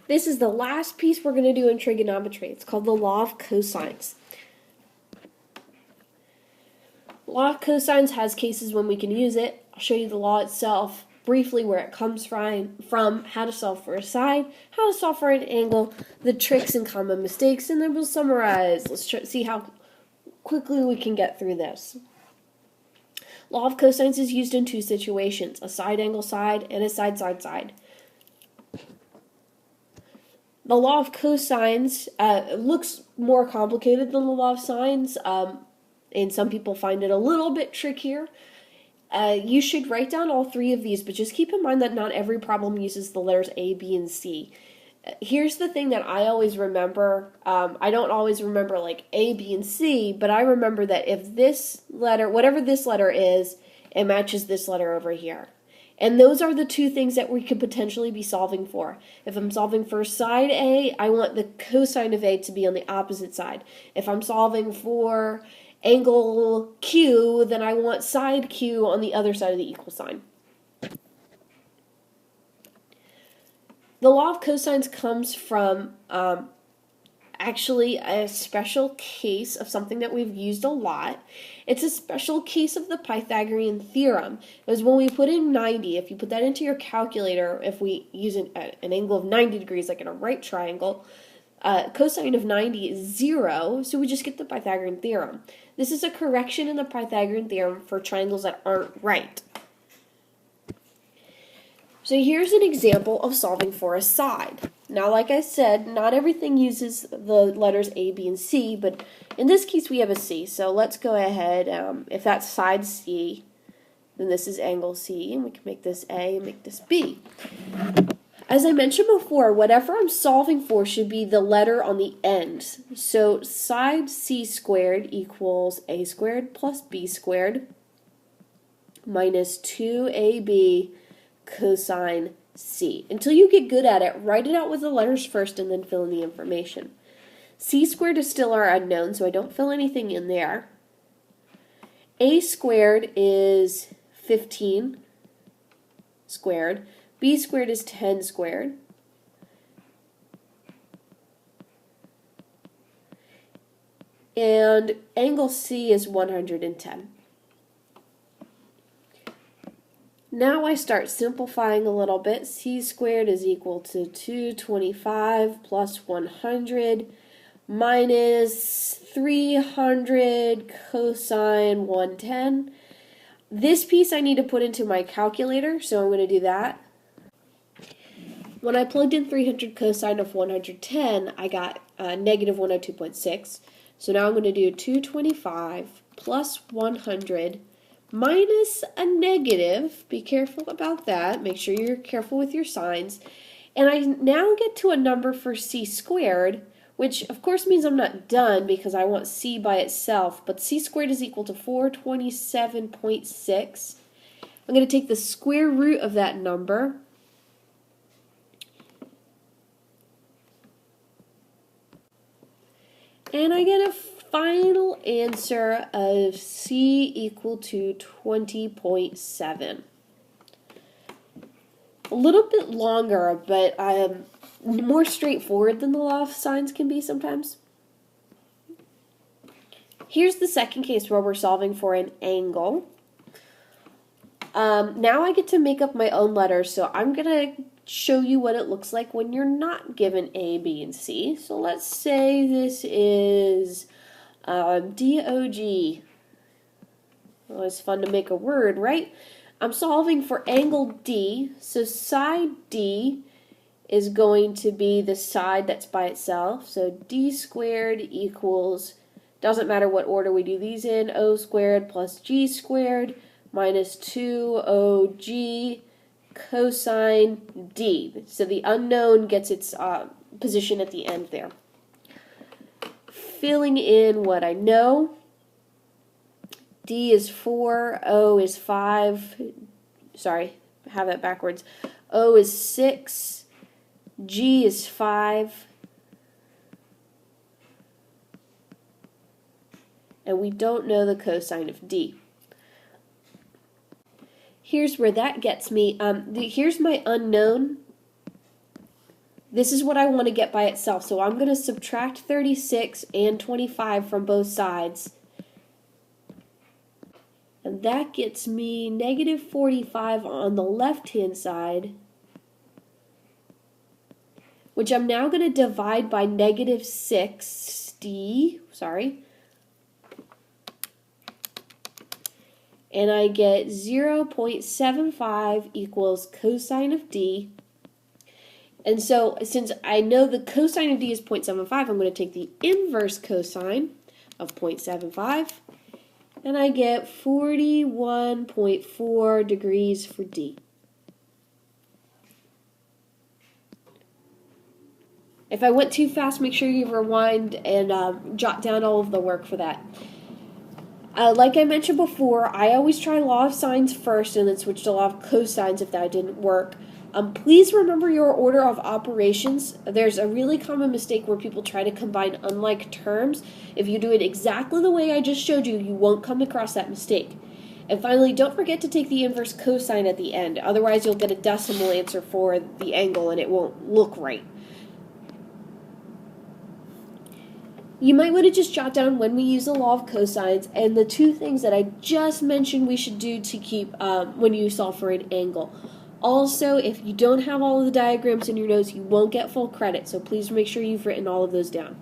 This is the last piece we're going to do in trigonometry. It's called the Law of Cosines. Law of Cosines has cases when we can use it. I'll show you the law itself, briefly where it comes from, how to solve for a side, how to solve for an angle, the tricks and common mistakes, and then we'll summarize. Let's see how quickly we can get through this. Law of cosines is used in two situations, a side angle side and a side side side. The law of cosines looks more complicated than the law of sines, and some people find it a little bit trickier. You should write down all three of these, but just keep in mind that not every problem uses the letters A, B, and C. Here's the thing that I always remember. I don't always remember like A, B, and C, but I remember that if this letter, whatever this letter is, it matches this letter over here. And those are the two things that we could potentially be solving for. If I'm solving for side A, I want the cosine of A to be on the opposite side. If I'm solving for angle Q, then I want side Q on the other side of the equal sign. The law of cosines comes from actually a special case of something that we've used a lot. It's a special case of the Pythagorean theorem. It was when we put in 90, if you put that into your calculator, if we use an angle of 90 degrees, like in a right triangle, cosine of 90 is 0, so we just get the Pythagorean theorem. This is a correction in the Pythagorean theorem for triangles that aren't right. So here's an example of solving for a side. Now, like I said, not everything uses the letters A, B, and C, but in this case we have a C. So let's go ahead, if that's side C, then this is angle C, and we can make this A and make this B. As I mentioned before, whatever I'm solving for should be the letter on the end. So side C squared equals A squared plus B squared minus 2AB cosine C. Until you get good at it, write it out with the letters first and then fill in the information. C squared is still our unknown, so I don't fill anything in there. A squared is 15 squared. B squared is 10 squared. And angle C is 110. Now I start simplifying a little bit. C squared is equal to 225 plus 100 minus 300 cosine 110. This piece I need to put into my calculator, so I'm going to do that. When I plugged in 300 cosine of 110, I got negative 102.6. So now I'm going to do 225 plus 100 minus a negative. Be careful about that. Make sure you're careful with your signs. And I now get to a number for C squared, which of course means I'm not done because I want C by itself, but C squared is equal to 427.6. I'm going to take the square root of that number. And I get a final answer of C equal to 20.7. A little bit longer, but more straightforward than the law of sines can be sometimes. Here's the second case where we're solving for an angle. Now I get to make up my own letters, so I'm going to show you what it looks like when you're not given A, B, and C. So let's say this is DOG. Well, it's fun to make a word, right? I'm solving for angle D, so side D is going to be the side that's by itself. So D squared equals, doesn't matter what order we do these in, O squared plus G squared minus 2OG cosine D. So the unknown gets its position at the end there. Filling in what I know. D is 4, O is 5, sorry, I have that backwards. O is 6, G is 5, and we don't know the cosine of D. Here's where that gets me. Here's my unknown. this is what I want to get by itself. So I'm going to subtract 36 and 25 from both sides. And that gets me negative 45 on the left-hand side, which I'm now going to divide by negative 60, and I get 0.75 equals cosine of d. And so since I know the cosine of d is 0.75, I'm going to take the inverse cosine of 0.75, and I get 41.4 degrees for d. If I went too fast, make sure you rewind and jot down all of the work for that. Like I mentioned before, I always try law of sines first and then switch to law of cosines if that didn't work. Please remember your order of operations. There's a really common mistake where people try to combine unlike terms. If you do it exactly the way I just showed you, you won't come across that mistake. And finally, don't forget to take the inverse cosine at the end. Otherwise, you'll get a decimal answer for the angle and it won't look right. You might want to just jot down when we use the law of cosines and the two things that I just mentioned we should do to keep when you solve for an angle. Also, if you don't have all of the diagrams in your notes, you won't get full credit, so please make sure you've written all of those down.